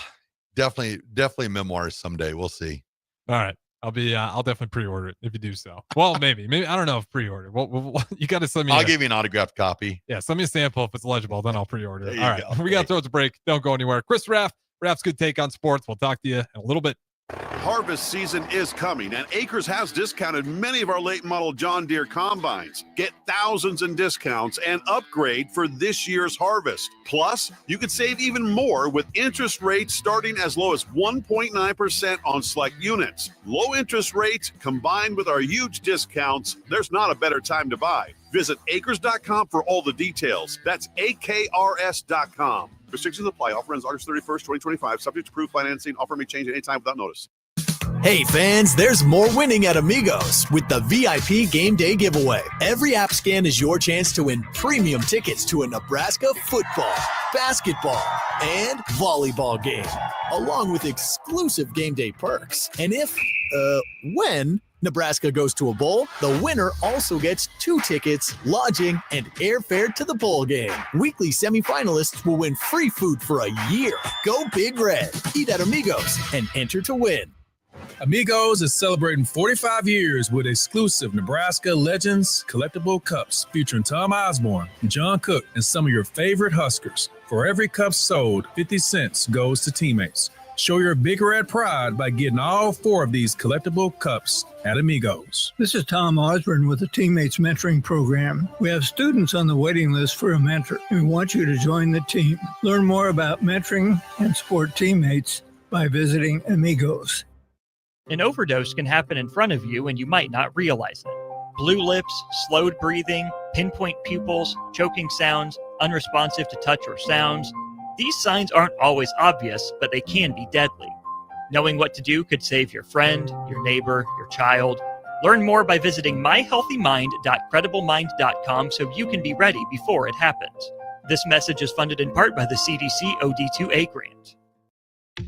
Definitely memoirs someday. We'll see. All right. I'll definitely pre-order it if you do so. Well, maybe I don't know if pre-order. Well, you got to send me. I'll give you an autographed copy. Yeah. Send me a sample. If it's legible, then I'll pre-order it. All right. Go. We got to throw it to break. Don't go anywhere. Chris Raff's good take on sports. We'll talk to you in a little bit. Harvest season is coming, and Acres has discounted many of our late model John Deere combines. Get thousands in discounts and upgrade for this year's harvest. Plus, you could save even more with interest rates starting as low as 1.9% on select units. Low interest rates combined with our huge discounts, there's not a better time to buy. Visit acres.com for all the details. That's AKRS.com. Restrictions apply. Offer ends August 31st, 2025. Subject to approved financing. Offer may change at any time without notice. Hey fans, there's more winning at Amigos with the VIP Game Day giveaway. Every app scan is your chance to win premium tickets to a Nebraska football, basketball, and volleyball game, along with exclusive game day perks. And when Nebraska goes to a bowl, the winner also gets 2 tickets, lodging, and airfare to the bowl game. Weekly semifinalists will win free food for a year. Go Big Red. Eat at Amigos and enter to win. Amigos is celebrating 45 years with exclusive Nebraska Legends collectible cups featuring Tom Osborne, John Cook, and some of your favorite Huskers. For every cup sold, 50 cents goes to teammates. Show your Big Red pride by getting all 4 of these collectible cups at Amigos. This is Tom Osborne with the Teammates Mentoring Program. We have students on the waiting list for a mentor, and we want you to join the team. Learn more about mentoring and support teammates by visiting Amigos. An overdose can happen in front of you and you might not realize it. Blue lips, slowed breathing, pinpoint pupils, choking sounds, unresponsive to touch or sounds. These signs aren't always obvious, but they can be deadly. Knowing what to do could save your friend, your neighbor, your child. Learn more by visiting myhealthymind.crediblemmind.com so you can be ready before it happens. This message is funded in part by the CDC OD2A grant.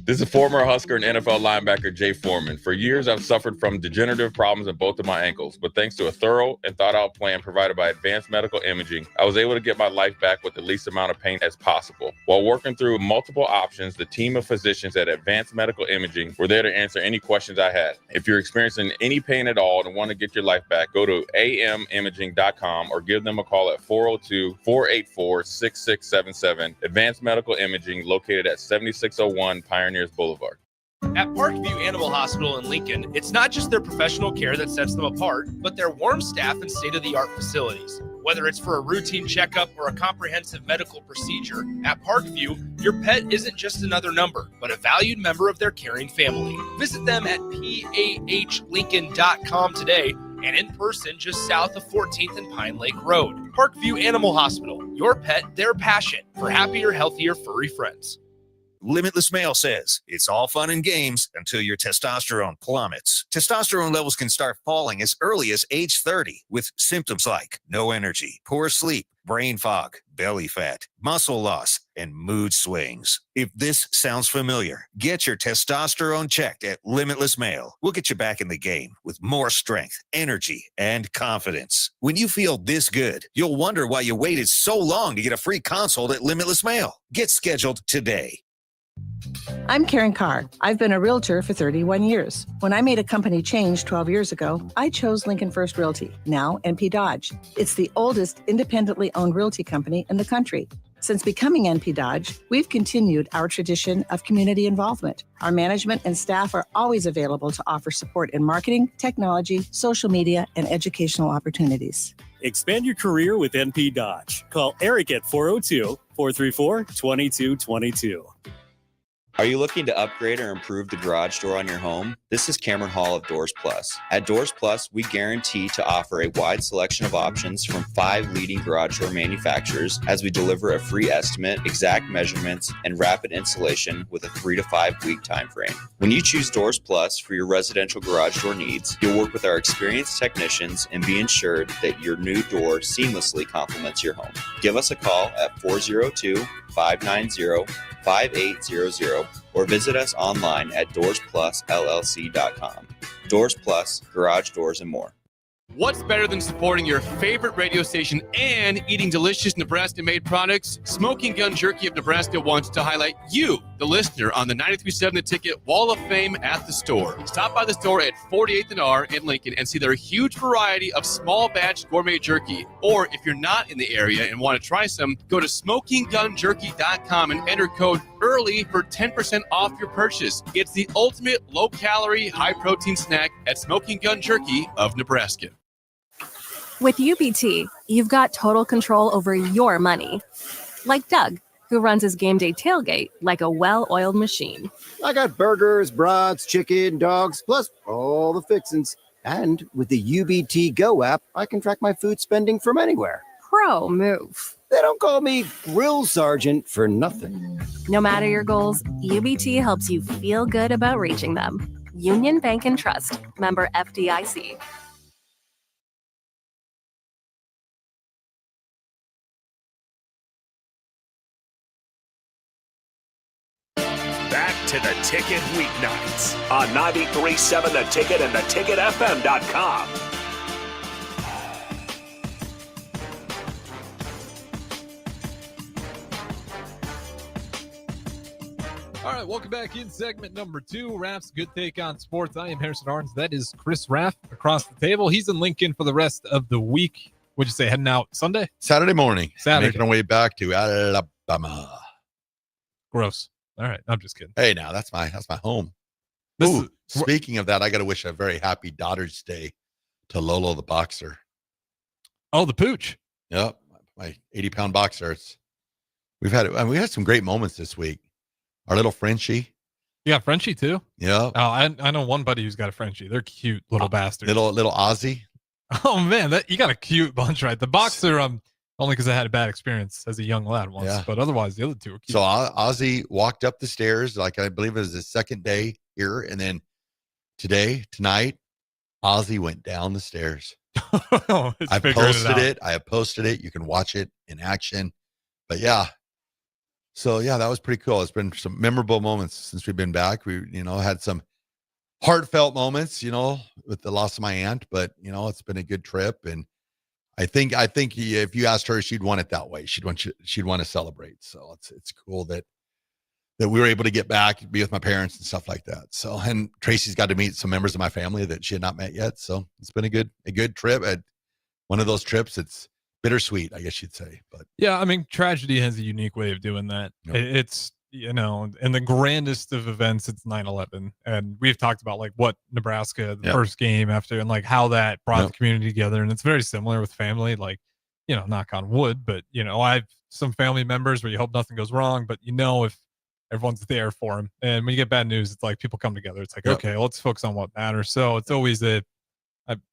This is former Husker and NFL linebacker Jay Foreman. For years, I've suffered from degenerative problems in both of my ankles, but thanks to a thorough and thought-out plan provided by Advanced Medical Imaging, I was able to get my life back with the least amount of pain as possible. While working through multiple options, the team of physicians at Advanced Medical Imaging were there to answer any questions I had. If you're experiencing any pain at all and want to get your life back, go to amimaging.com or give them a call at 402-484-6677. Advanced Medical Imaging, located at 7601 Pioneers Boulevard. At Parkview Animal Hospital in Lincoln, it's not just their professional care that sets them apart, but their warm staff and state-of-the-art facilities. Whether it's for a routine checkup or a comprehensive medical procedure, at Parkview, your pet isn't just another number, but a valued member of their caring family. Visit them at pahlincoln.com today and in person just south of 14th and Pine Lake Road. Parkview Animal Hospital, your pet, their passion for happier, healthier, furry friends. Limitless Male says it's all fun and games until your testosterone plummets. Testosterone levels can start falling as early as age 30 with symptoms like no energy, poor sleep, brain fog, belly fat, muscle loss, and mood swings. If this sounds familiar, get your testosterone checked at Limitless Male. We'll get you back in the game with more strength, energy, and confidence. When you feel this good, you'll wonder why you waited so long to get a free consult at Limitless Male. Get scheduled today. I'm Karen Carr. I've been a realtor for 31 years. When I made a company change 12 years ago, I chose Lincoln First Realty, now NP Dodge. It's the oldest independently owned realty company in the country. Since becoming NP Dodge, we've continued our tradition of community involvement. Our management and staff are always available to offer support in marketing, technology, social media, and educational opportunities. Expand your career with NP Dodge. Call Eric at 402-434-2222. Are you looking to upgrade or improve the garage door on your home? This is Cameron Hall of Doors Plus. At Doors Plus, we guarantee to offer a wide selection of options from 5 leading garage door manufacturers as we deliver a free estimate, exact measurements, and rapid installation with a 3 to 5 week time frame. When you choose Doors Plus for your residential garage door needs, you'll work with our experienced technicians and be ensured that your new door seamlessly complements your home. Give us a call at 402-590-5800 or visit us online at doorsplusllc.com. Doors Plus, garage doors, and more. What's better than supporting your favorite radio station and eating delicious Nebraska-made products? Smoking Gun Jerky of Nebraska wants to highlight you, the listener, on the 93.7 The Ticket Wall of Fame at the store. Stop by the store at 48th and R in Lincoln and see their huge variety of small batch gourmet jerky. Or if you're not in the area and want to try some, go to smokinggunjerky.com and enter code EARLY for 10% off your purchase. It's the ultimate low-calorie, high-protein snack at Smoking Gun Jerky of Nebraska. With UBT, you've got total control over your money. Like Doug, who runs his game day tailgate like a well-oiled machine. I got burgers, brats, chicken, dogs, plus all the fixins. And with the UBT Go app, I can track my food spending from anywhere. Pro move. They don't call me Grill Sergeant for nothing. No matter your goals, UBT helps you feel good about reaching them. Union Bank and Trust. Member FDIC. Back to the Ticket weeknights on 93.7 The Ticket and theticketfm.com. All right, welcome back in segment number 2. Raff's Good Take on Sports. I am Harrison Arns. That is Chris Raff across the table. He's in Lincoln for the rest of the week. What'd you say, heading out Sunday? Saturday morning. Saturday. Making our way back to Alabama. Gross. All right, I'm just kidding. Hey, now that's my home. Ooh, speaking of that, I got to wish a very happy Daughter's Day to Lolo the boxer. Oh, the pooch. Yep, my 80-pound boxer. We had some great moments this week. Our little Frenchie. You got Frenchie too? Yeah. Oh, I know one buddy who's got a Frenchie. They're cute little bastards. Little Ozzy. Oh man, you got a cute bunch, right? The boxer, only because I had a bad experience as a young lad once, but otherwise the other two are cute. So Ozzy walked up the stairs, like I believe it was the second day here, and then tonight, Ozzy went down the stairs. I posted it. I have posted it. You can watch it in action. But yeah. So yeah, that was pretty cool. It's been some memorable moments since we've been back. We, had some heartfelt moments, with the loss of my aunt, but it's been a good trip. And I think if you asked her, she'd want it that way. She'd want to celebrate. So it's cool that we were able to get back and be with my parents and stuff like that. So, and Tracy's got to meet some members of my family that she had not met yet. So it's been a good trip. At one of those trips, it's bittersweet, I guess you'd say. But yeah, I mean, tragedy has a unique way of doing that. Yep. It's, in the grandest of events, it's 9/11. And we've talked about like what Nebraska, the first game after, and like how that brought the community together. And it's very similar with family, like, knock on wood, but I have some family members where you hope nothing goes wrong, but if everyone's there for them. And when you get bad news, it's like people come together. It's like, okay, let's focus on what matters. So it's always I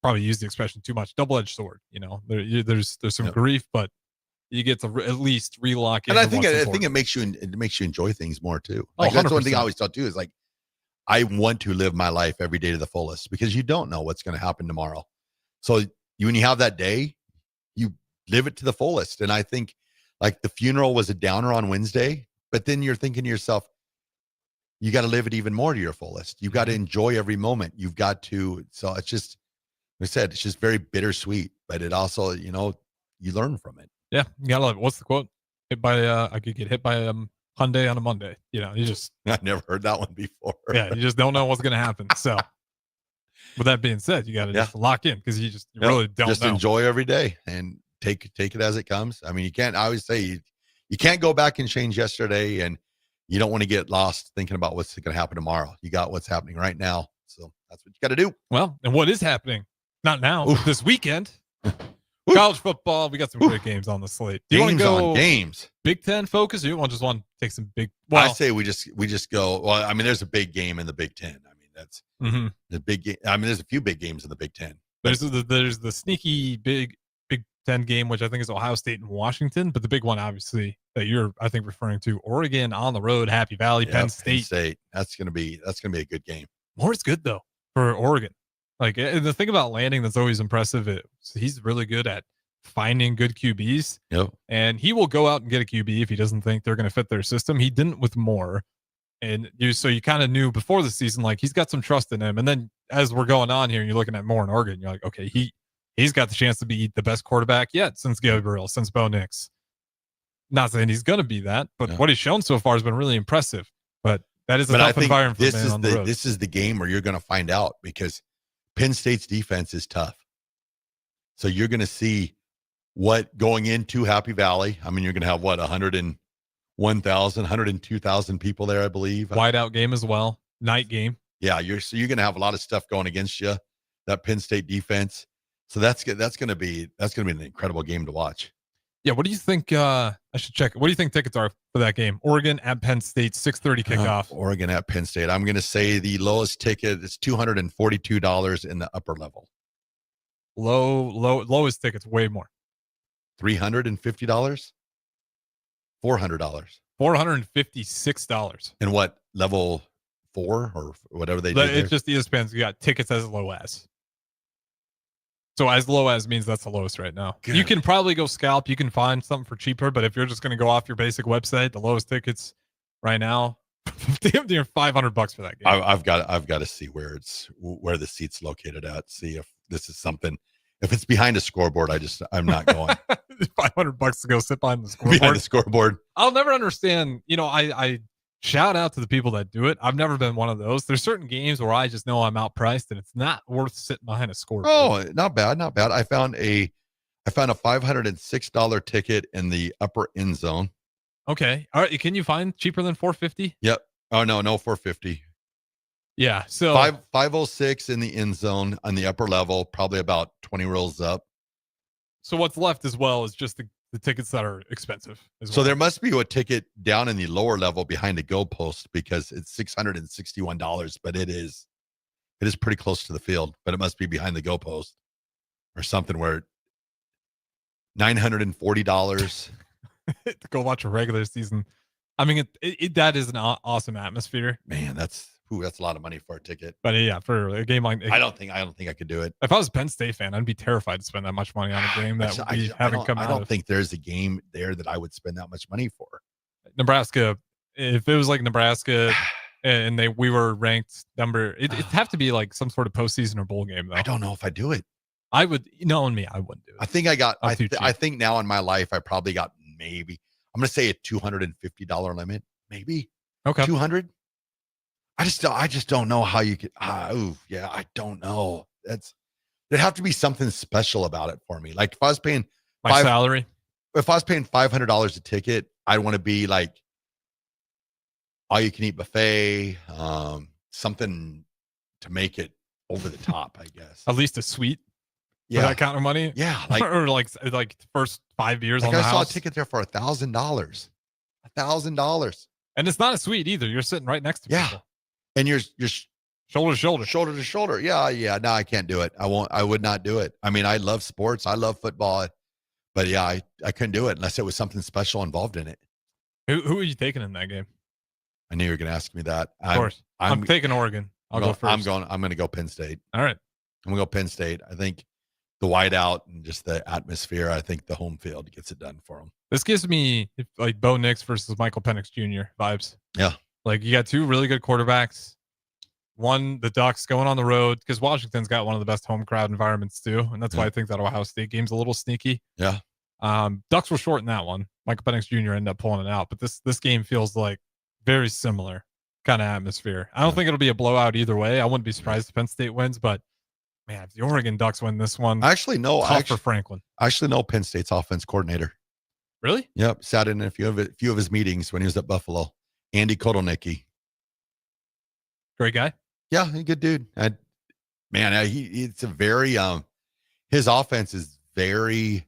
probably use the expression too much, double-edged sword. There's some grief, but you get to at least relock it. And I think it makes you enjoy things more too. Like that's one thing I always tell too is like, I want to live my life every day to the fullest because you don't know what's going to happen tomorrow. So when you have that day, you live it to the fullest. And I think like the funeral was a downer on Wednesday, but then you're thinking to yourself, you got to live it even more to your fullest. You've got to enjoy every moment. You've got to, so it's just, like I said, it's just very bittersweet, but it also, you learn from it. Yeah, you gotta love it. What's the quote? I could get hit by Hyundai on a Monday. You just I've never heard that one before. Yeah, you just don't know what's going to happen. So, with that being said, you got to just lock in because you really don't just know. enjoy every day and take it as it comes. I mean, you can't. I always say you can't go back and change yesterday, and you don't want to get lost thinking about what's going to happen tomorrow. You got what's happening right now, so that's what you got to do. Well, and what is happening? Not now, but this weekend. College football. We got some great games on the slate. Do you want to go games? Big Ten focus, or you just want to take some big? Well, I say we just go. Well, I mean, there's a big game in the Big Ten. I mean, that's the big game. I mean, there's a few big games in the Big Ten. There's the sneaky Big Ten game, which I think is Ohio State and Washington. But the big one, obviously, that you're I think referring to, Oregon on the road, Happy Valley, Penn State. That's gonna be a good game. Moore's good though for Oregon. Like the thing about Lanning that's always impressive, he's really good at finding good QBs. Yep. And he will go out and get a QB if he doesn't think they're going to fit their system. He didn't with Moore. And you kind of knew before the season, like he's got some trust in him. And then as we're going on here and you're looking at Moore in Oregon, you're like, okay, he's got the chance to be the best quarterback yet since Gabriel, since Bo Nix. Not saying he's going to be that, but what he's shown so far has been really impressive. But that is a tough environment for man on the road. This is the game where you're going to find out because Penn State's defense is tough. So you're going to see what going into Happy Valley. I mean, you're going to have 101,000, 102,000 people there, I believe. Whiteout game as well. Night game. Yeah, you're going to have a lot of stuff going against you. That Penn State defense. So that's going to be an incredible game to watch. Yeah, what do you think? I should check. What do you think tickets are for that game? Oregon at Penn State, 6:30 kickoff. Oregon at Penn State. I'm going to say the lowest ticket is $242 in the upper level. Lowest tickets way more. $350. $400. $456. And what level 4 or whatever they do? It just ESPN's got tickets as low as. So as low as means that's the lowest right now. Good. You can probably go scalp. You can find something for cheaper, but if you're just going to go off your basic website, the lowest tickets right now, damn near $500 for that game. I've got to see where the seat's located at. See if this is something. If it's behind a scoreboard, I'm not going. $500 to go sit behind the scoreboard. Behind the scoreboard. I'll never understand. I shout out to the people that do it. I've never been one of those. There's certain games where I just know I'm outpriced and it's not worth sitting behind a scoreboard. Oh, not bad. I found a $506 ticket in the upper end zone. Okay. All right. Can you find cheaper than $450? Yep. Oh no, $450. Yeah. So 506 in the end zone on the upper level, probably about 20 rows up. So what's left as well is just the tickets that are expensive as well. So there must be a ticket down in the lower level behind the goalpost because it's $661, but it is pretty close to the field, but it must be behind the goalpost or something where $940 to go watch a regular season. I mean, that is an awesome atmosphere. Man, that's a lot of money for a ticket. But yeah, for a game like I don't think I could do it. If I was a Penn State fan, I'd be terrified to spend that much money on a game that we haven't come out of. I don't think there's a game there that I would spend that much money for. Nebraska, if it was like Nebraska and we were ranked number, it'd have to be like some sort of postseason or bowl game though. I don't know if I do it. I would, knowing me, I wouldn't do it. I think I think now in my life, I probably got maybe, I'm going to say a $250 limit, maybe. Okay. 200. I just don't know how you could. I don't know. There'd have to be something special about it for me. Like if I was paying my salary, if I was paying $500 a ticket, I'd want to be like all you can eat buffet, something to make it over the top, I guess. At least a suite. For that kind of money. Yeah. or like the first 5 years like on the I house. saw a ticket there for $1,000. $1,000. And it's not a suite either. You're sitting right next to people. And you're shoulder to shoulder. Yeah. No, I can't do it. I would not do it. I mean, I love sports. I love football, but yeah, I couldn't do it unless it was something special involved in it. Who are you taking in that game? I knew you were going to ask me that. Of course. I'm taking Oregon. I'll go first. I'm going to go Penn State. All right. I'm going to go Penn State. I think the whiteout and just the atmosphere, I think the home field gets it done for them. This gives me like Bo Nix versus Michael Penix Jr. vibes. Yeah. Like you got two really good quarterbacks. One, the Ducks going on the road because Washington's got one of the best home crowd environments too. And that's why I think that Ohio State game's a little sneaky. Yeah. Ducks were short in that one. Michael Penix Jr. ended up pulling it out. But this game feels like very similar kind of atmosphere. I don't think it'll be a blowout either way. I wouldn't be surprised if Penn State wins, but man, if the Oregon Ducks win this one, for Franklin. I actually know Penn State's offense coordinator. Really? Yep. Sat in a few of his meetings when he was at Buffalo. Andy Kotelnicki. Great guy. Yeah, he's a good dude. It's a very his offense is a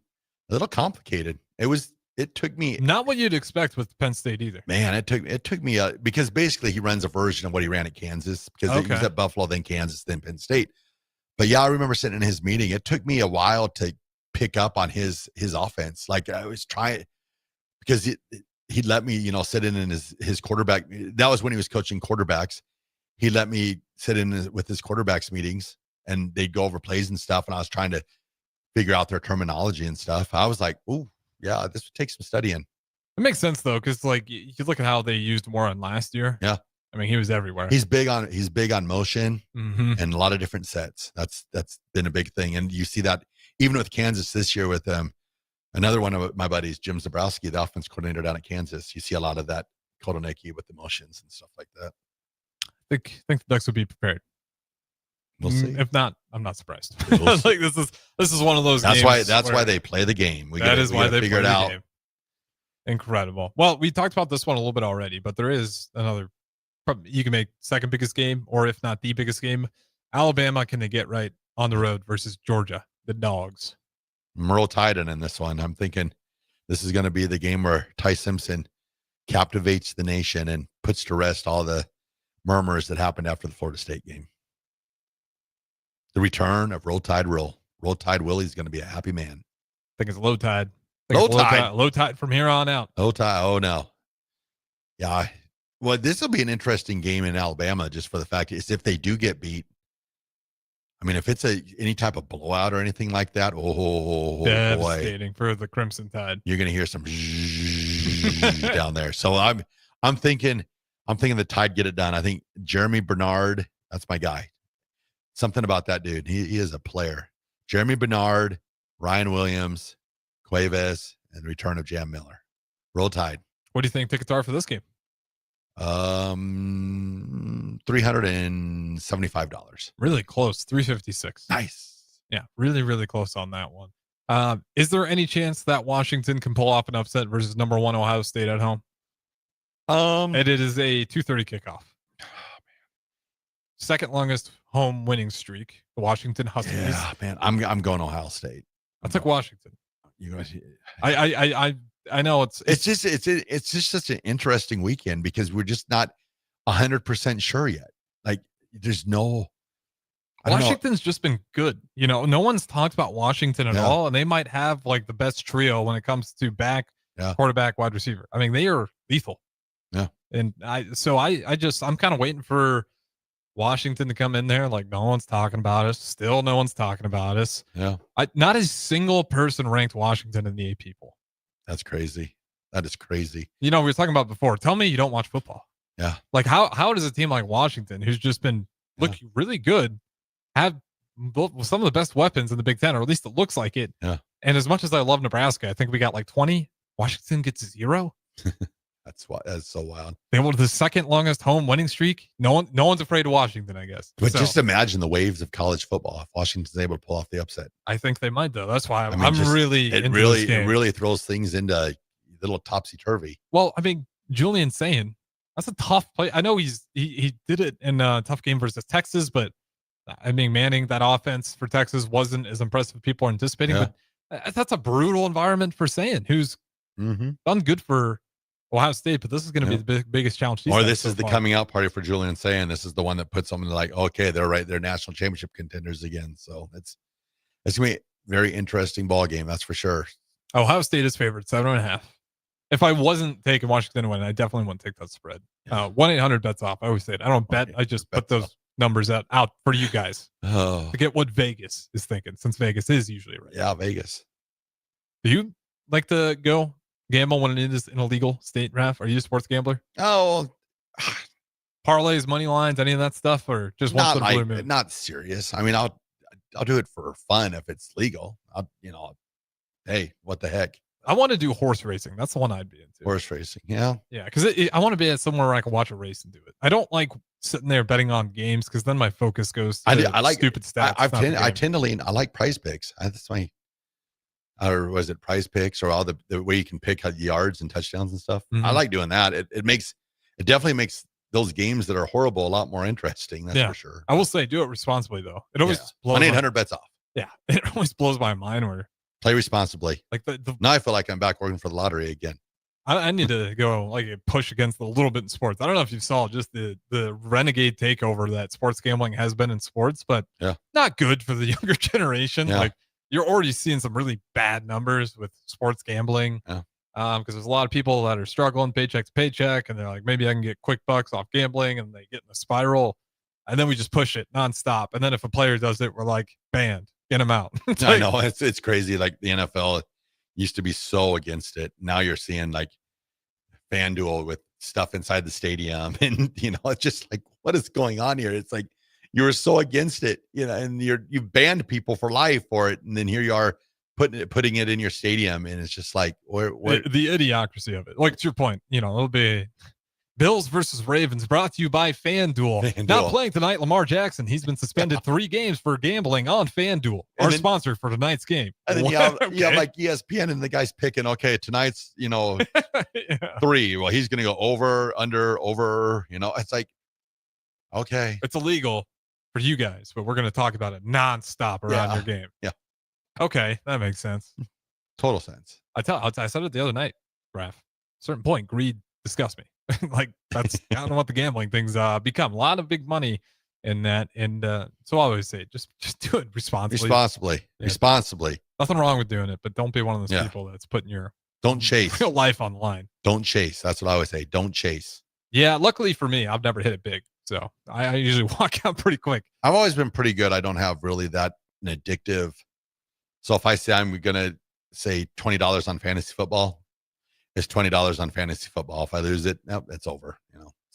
little complicated. It took me not what you'd expect with Penn State either. Man, it took me because basically he runs a version of what he ran at Kansas because he was at Buffalo, then Kansas, then Penn State. But yeah, I remember sitting in his meeting. It took me a while to pick up on his offense. Like I was trying because he'd let me, sit in his quarterback. That was when he was coaching quarterbacks. He let me sit in with his quarterbacks meetings and they'd go over plays and stuff. And I was trying to figure out their terminology and stuff. I was like, "Ooh, yeah, this would take some studying." It makes sense though, because like you look at how they used Warren last year. Yeah, I mean he was everywhere. He's big on motion Mm-hmm. and a lot of different sets. That's been a big thing, and you see that even with Kansas this year with another one of my buddies, Jim Zabrowski, the offense coordinator down at Kansas. You see a lot of that Kotelnicki with the motions and stuff like that. I think the Ducks would be prepared. We'll see. If not, I'm not surprised. We'll like this is one of those. That's games why they play the game. We why they figure it out. Game. Incredible. Well, we talked about this one a little bit already, but there is another. You can make second biggest game, or if not the biggest game. Alabama can they get right on the road versus Georgia, the Dogs. Merle Tiden in this one. I'm thinking this is going to be the game where Ty Simpson captivates the nation and puts to rest all the murmurs that happened after the Florida State game. The return of Roll Tide Will. Roll Tide Willie is going to be a happy man. I think it's low tide. Low tide from here on out. Low tide. Oh no. Yeah. Well, this will be an interesting game in Alabama just for the fact is if they do get beat. I mean, if it's any type of blowout or anything like that, devastating for the Crimson Tide. You're going to hear some down there. So I'm thinking the Tide get it done. I think Jeremy Bernard, that's my guy. Something about that dude. He is a player. Jeremy Bernard, Ryan Williams, Cuevas, and the return of Jam Miller. Roll Tide. What do you think tickets are for this game? $375. Really close. $356. Nice. Yeah, really, really close on that one. Is there any chance that Washington can pull off an upset versus number 1 Ohio State at home? And it is a 2:30 kickoff. Second longest home winning streak, the Washington Huskies. Yeah, man, I'm going Ohio State. I took Washington. You guys, I know it's just such an interesting weekend because we're just not 100% sure yet. Like there's no. Washington's just been good. No one's talked about Washington at all, and they might have like the best trio when it comes to quarterback, wide receiver. I mean, they are lethal. Yeah, and I'm kind of waiting for Washington to come in there like no one's talking about us. Still, no one's talking about us. Yeah, not a single person ranked Washington in the AP poll. That's crazy. That is crazy. We were talking about before. Tell me you don't watch football. Yeah. Like how does a team like Washington, who's just been looking really good, have some of the best weapons in the Big Ten, or at least it looks like it. Yeah. And as much as I love Nebraska, I think we got like 20. Washington gets 0. That's so wild. They were the second longest home winning streak. No one's afraid of Washington, I guess. But just imagine the waves of college football if Washington's able to pull off the upset. I think they might though. That's why I'm really into this game. It really throws things into a little topsy turvy. Well, I mean, Julian Sayin, that's a tough play. I know he did it in a tough game versus Texas, but I mean, Manning, that offense for Texas wasn't as impressive as people are anticipating. Yeah. But that's a brutal environment for Sayin, who's done good for Ohio State, but this is going to be the biggest challenge. Or this is the coming out party for Julian Sayin. This is the one that puts them like, okay, they're national championship contenders again. So it's going to be a very interesting ball game. That's for sure. Ohio State is favored 7.5. If I wasn't taking Washington to win, I definitely wouldn't take that spread. 1-800-BETS off. I always say it. I don't bet. I just put those numbers out for you guys to get what Vegas is thinking, since Vegas is usually right. Yeah, Vegas. Do you like to go gamble when it is an illegal state, Raff? Are you a sports gambler? Oh, parlays, money lines, any of that stuff, or just once in a blue moon? Not serious. I mean, I'll do it for fun if it's legal. Hey, what the heck? I want to do horse racing. That's the one I'd be into. Horse racing, yeah. Yeah, because I want to be at somewhere where I can watch a race and do it. I don't like sitting there betting on games because then my focus goes to I like stupid stats. I tend to lean. I like Prize Picks. That's my, or was it Prize Picks or all the way you can pick yards and touchdowns and stuff. I like doing that. It definitely makes those games that are horrible a lot more interesting. That's for sure. I will say, do it responsibly though. It always blows 1-800 bets off. Yeah, it always blows my mind where play responsibly. Like now, I feel like I'm back working for the lottery again. I need to go like push against a little bit in sports. I don't know if you saw just the renegade takeover that sports gambling has been in sports, but not good for the younger generation. Yeah. Like you're already seeing some really bad numbers with sports gambling. Yeah. Because there's a lot of people that are struggling paycheck to paycheck, and they're like, maybe I can get quick bucks off gambling, and they get in a spiral, and then we just push it nonstop. And then if a player does it, we're like, banned, get him out. I know it's crazy. Like the NFL used to be so against it. Now you're seeing like FanDuel with stuff inside the stadium, and it's just like, what is going on here? It's like you were so against it, and you've banned people for life for it, and then here you are putting it in your stadium, and it's just like the idiocracy of it. Like to your point, it'll be Bills versus Ravens brought to you by FanDuel. Not playing tonight, Lamar Jackson. He's been suspended 3 games for gambling on FanDuel, our sponsor for tonight's game. And then you have like ESPN, and the guy's picking, okay, tonight's, 3. Well, he's going to go over, under, over, it's like, okay. It's illegal for you guys, but we're going to talk about it nonstop around your game. Yeah. Okay. That makes sense. Total sense. I said it the other night, Raff. At a certain point, greed disgusts me. Like that's I don't know what the gambling things become. A lot of big money in that, and so I always say just do it responsibly. Responsibly. Nothing wrong with doing it, but don't be one of those people that's putting your don't chase real life on the line. Don't chase. That's what I always say. Don't chase. Yeah, luckily for me, I've never hit it big, so I usually walk out pretty quick. I've always been pretty good. I don't have really that an addictive. So if I say I'm gonna say $20 on fantasy football, it's $20 on fantasy football. If I lose it, nope, it's over.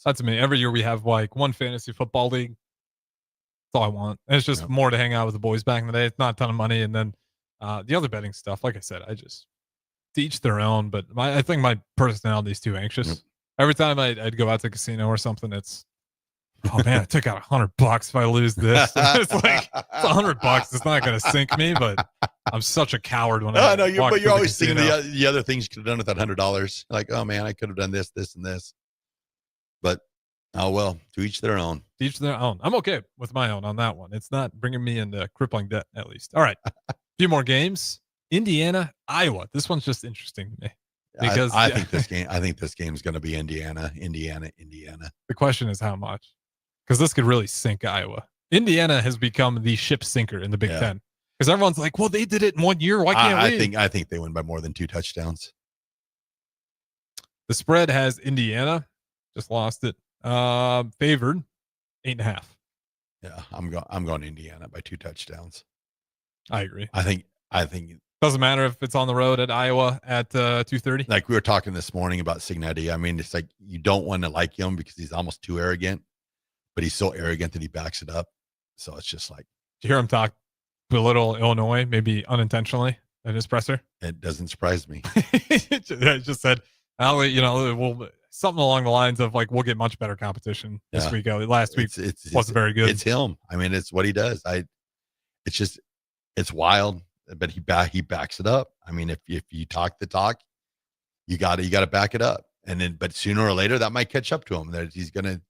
That's me. Every year we have like one fantasy football league. That's all I want. And it's just more to hang out with the boys back in the day. It's not a ton of money. And then the other betting stuff, like I said, I just to each their own. But I think my personality is too anxious. Yep. Every time I'd go out to a casino or something, it's, oh man, I took out $100 if I lose this. It's like, it's $100. It's not going to sink me, but I'm such a coward when I know walk but you're through always the thinking the other things you could have done with that $100. Like, oh man, I could have done this, this, and this. But oh well, to each their own. To each their own. I'm okay with my own on that one. It's not bringing me into crippling debt, at least. All right, a few more games. Indiana, Iowa. This one's just interesting to me because I think this game. I think this game is going to be Indiana. The question is how much, because this could really sink Iowa. Indiana has become the ship sinker in the Big Ten. Because everyone's like, well, they did it in 1 year. Why can't we? I think they win by more than 2 touchdowns. The spread has Indiana. Just lost it. Favored 8.5. Yeah, I'm going Indiana by 2 touchdowns. I agree. I think doesn't matter if it's on the road at Iowa at 2:30. Like we were talking this morning about Signetti. I mean, it's like you don't want to like him because he's almost too arrogant, but he's so arrogant that he backs it up. So it's just like, did you hear him talk belittle Illinois, maybe unintentionally, in his presser? It doesn't surprise me. I just said, we'll something along the lines of like, we'll get much better competition this week. Last week wasn't very good. It's him. I mean, it's what he does. It's wild, but he backs it up. I mean, if you talk the talk, you got to back it up. And then, but sooner or later that might catch up to him that he's going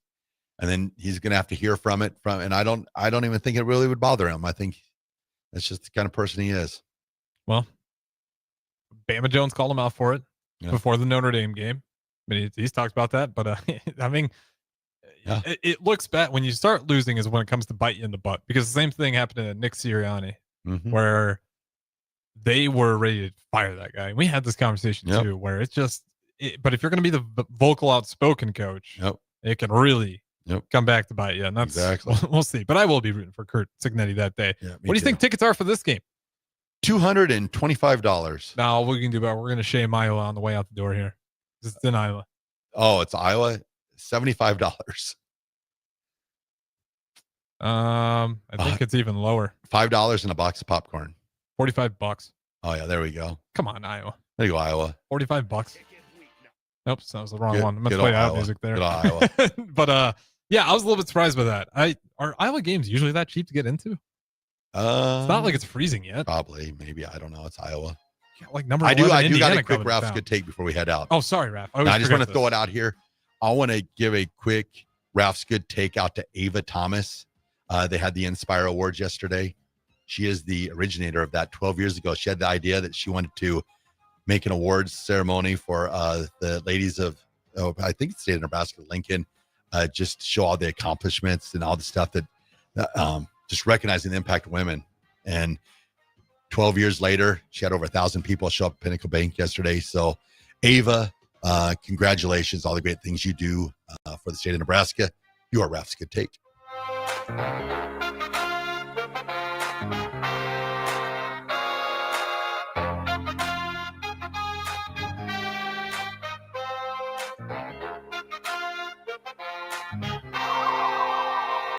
to have to hear from it and I don't even think it really would bother him. I think that's just the kind of person he is. Well, Bama Jones called him out for it before the Notre Dame game. I mean, he's talked about that, but I mean, it looks bad when you start losing is when it comes to bite you in the butt, because the same thing happened to Nick Sirianni, where they were ready to fire that guy. And we had this conversation too, where it's just, but if you're going to be the vocal, outspoken coach, it can really come back to bite you. And that's exactly, we'll see. But I will be rooting for Kurt Signetti that day. Yeah, what do you think tickets are for this game? $225. Now we can do about, we're going to shame Iowa on the way out the door here. It's in Iowa. Oh, it's Iowa. $75. I think it's even lower. $5 in a box of popcorn. $45. Oh yeah, there we go. Come on, Iowa. There you go, Iowa. $45. Oops, that was the wrong Good- one. I meant to good play old out Iowa. music there. Good old Iowa. But yeah, I was a little bit surprised by that. Are Iowa games usually that cheap to get into? It's not like it's freezing yet. Probably, maybe. I don't know. It's Iowa. Yeah, like number I do 11 got Indiana a quick coming to Raff's town. good take before we head out. Oh, sorry, Raff. Now, I just want to throw it out here. I want to give a quick Raff's good take out to Ava Thomas. They had the Inspire Awards yesterday. She is the originator of that. 12 years ago, she had the idea that she wanted to make an awards ceremony for the ladies of, I think it's the state of Nebraska, Lincoln, just to show all the accomplishments and all the stuff that, just recognizing the impact of women. And 12 years later, she had over 1,000 people show up at Pinnacle Bank yesterday. So, Ava, congratulations, all the great things you do for the state of Nebraska. You are Raff's good take.